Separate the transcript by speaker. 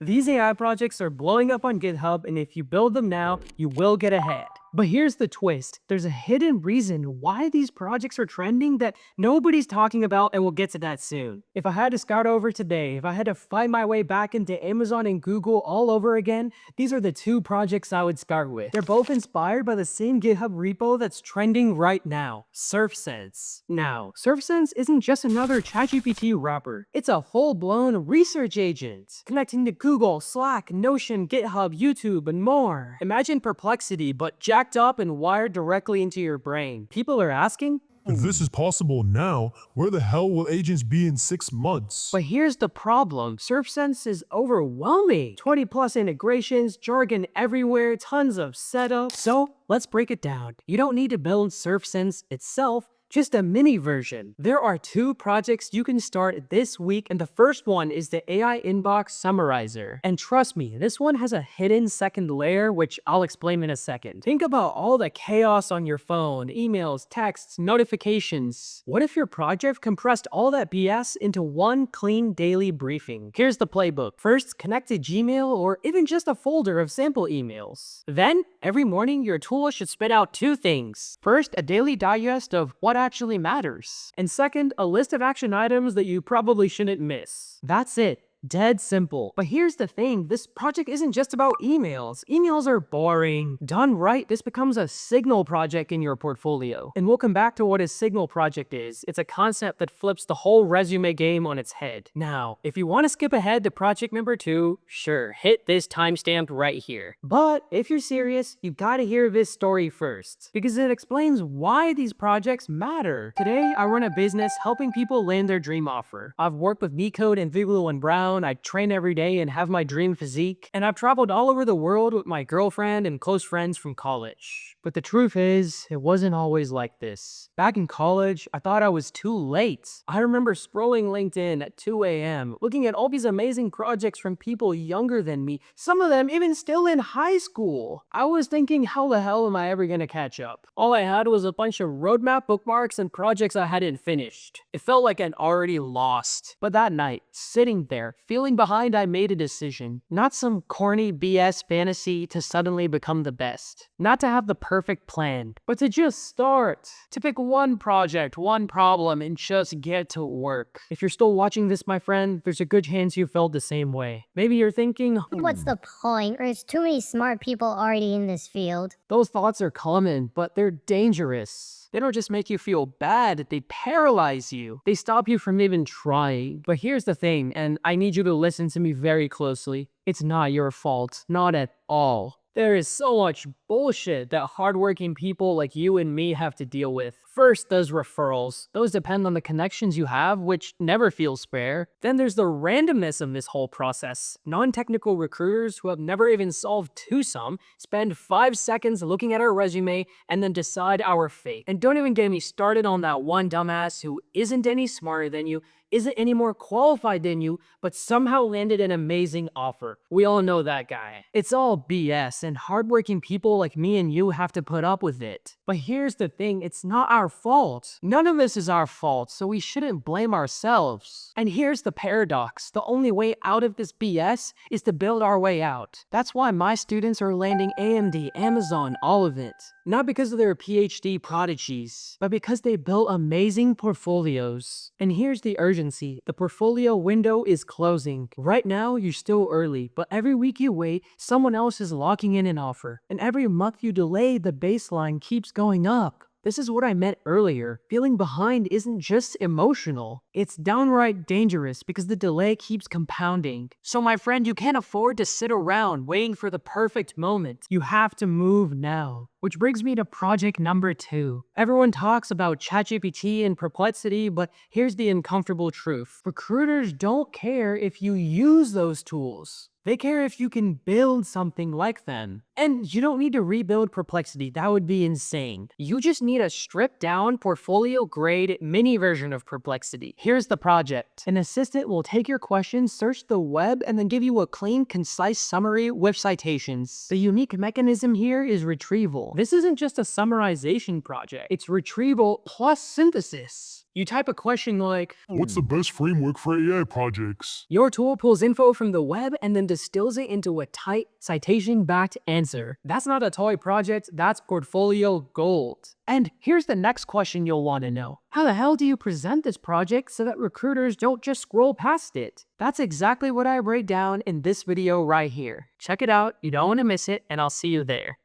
Speaker 1: These AI projects are blowing up on GitHub, and if you build them now, you will get ahead. But here's the twist. There's a hidden reason why these projects are trending that nobody's talking about, and we'll get to that soon. If I had to start over today, if I had to find my way back into Amazon and Google all over again, these are the two projects I would start with. They're both inspired by the same GitHub repo that's trending right now, SurfSense. Now, SurfSense isn't just another ChatGPT wrapper. It's a full-blown research agent, connecting to Google, Slack, Notion, GitHub, YouTube, and more. Imagine Perplexity, but jacked up and wired directly into your brain. People are asking,
Speaker 2: If this is possible now, where the hell will agents be in 6 months?
Speaker 1: but here's the problem. SurfSense is overwhelming. 20 plus integrations, jargon everywhere, tons of setup. So let's break it down. You don't need to build SurfSense itself, just a mini version. There are two projects you can start this week, and the first one is the AI Inbox Summarizer. And trust me, this one has a hidden second layer, which I'll explain in a second. Think about all the chaos on your phone, emails, texts, notifications. What if your project compressed all that BS into one clean daily briefing? Here's the playbook. First, connect to Gmail or even just a folder of sample emails. Then, every morning, your tool should spit out two things. First, a daily digest of what actually matters. And second, a list of action items that you probably shouldn't miss. That's it. Dead simple. But here's the thing, this project isn't just about emails. Emails are boring. Done right, this becomes a signal project in your portfolio. And we'll come back to what a signal project is. It's a concept that flips the whole resume game on its head. Now, if you want to skip ahead to project number 2, sure, hit this timestamp right here. But if you're serious, you gotta hear this story first, because it explains why these projects matter. Today, I run a business helping people land their dream offer. I've worked with MeCode and Viglu and Brown. I train every day and have my dream physique. And I've traveled all over the world with my girlfriend and close friends from college. But the truth is, it wasn't always like this. Back in college, I thought I was too late. I remember scrolling LinkedIn at 2 a.m., looking at all these amazing projects from people younger than me, some of them even still in high school. I was thinking, how the hell am I ever gonna catch up? All I had was a bunch of roadmap bookmarks and projects I hadn't finished. It felt like I'd already lost. But that night, sitting there, feeling behind, I made a decision. Not some corny BS fantasy to suddenly become the best. Not to have the perfect plan, but to just start. To pick one project, one problem, and just get to work. If you're still watching this, my friend, there's a good chance you felt the same way. Maybe you're thinking,
Speaker 3: What's the point? There's too many smart people already in this field.
Speaker 1: those thoughts are common, but they're dangerous. They don't just make you feel bad, they paralyze you. They stop you from even trying. But here's the thing, and I need you to listen to me very closely. It's not your fault, not at all. There is so much bullshit that hardworking people like you and me have to deal with. First, there's referrals. Those depend on the connections you have, which never feels fair. Then there's the randomness of this whole process. Non-technical recruiters who have never even solved twosome spend 5 seconds looking at our resume and then decide our fate. And don't even get me started on that one dumbass who isn't any smarter than you, isn't any more qualified than you, but somehow landed an amazing offer. We all know that guy. It's all BS, and hardworking people like me and you have to put up with it. But here's the thing, it's not our fault. None of this is our fault, so we shouldn't blame ourselves. And here's the paradox. The only way out of this BS is to build our way out. That's why my students are landing AMD, Amazon, all of it. Not because of their PhD prodigies, but because they built amazing portfolios. And here's the urgency. The portfolio window is closing. Right now, you're still early, but every week you wait, someone else is locking in an offer. And every month you delay, the baseline keeps going up. This is what I meant earlier. Feeling behind isn't just emotional. It's downright dangerous because the delay keeps compounding. So my friend, you can't afford to sit around waiting for the perfect moment. You have to move now. Which brings me to project number 2. Everyone talks about ChatGPT and Perplexity, but here's the uncomfortable truth. Recruiters don't care if you use those tools. They care if you can build something like them. And you don't need to rebuild Perplexity, that would be insane. You just need a stripped down, portfolio grade mini version of Perplexity. Here's the project. An assistant will take your questions, search the web, and then give you a clean, concise summary with citations. The unique mechanism here is retrieval. This isn't just a summarization project, it's retrieval plus synthesis. You type a question like,
Speaker 2: What's the best framework for AI projects?
Speaker 1: your tool pulls info from the web and then distills it into a tight, citation-backed answer. That's not a toy project, that's portfolio gold. And here's the next question you'll want to know. How the hell do you present this project so that recruiters don't just scroll past it? That's exactly what I break down in this video right here. Check it out, you don't want to miss it, and I'll see you there.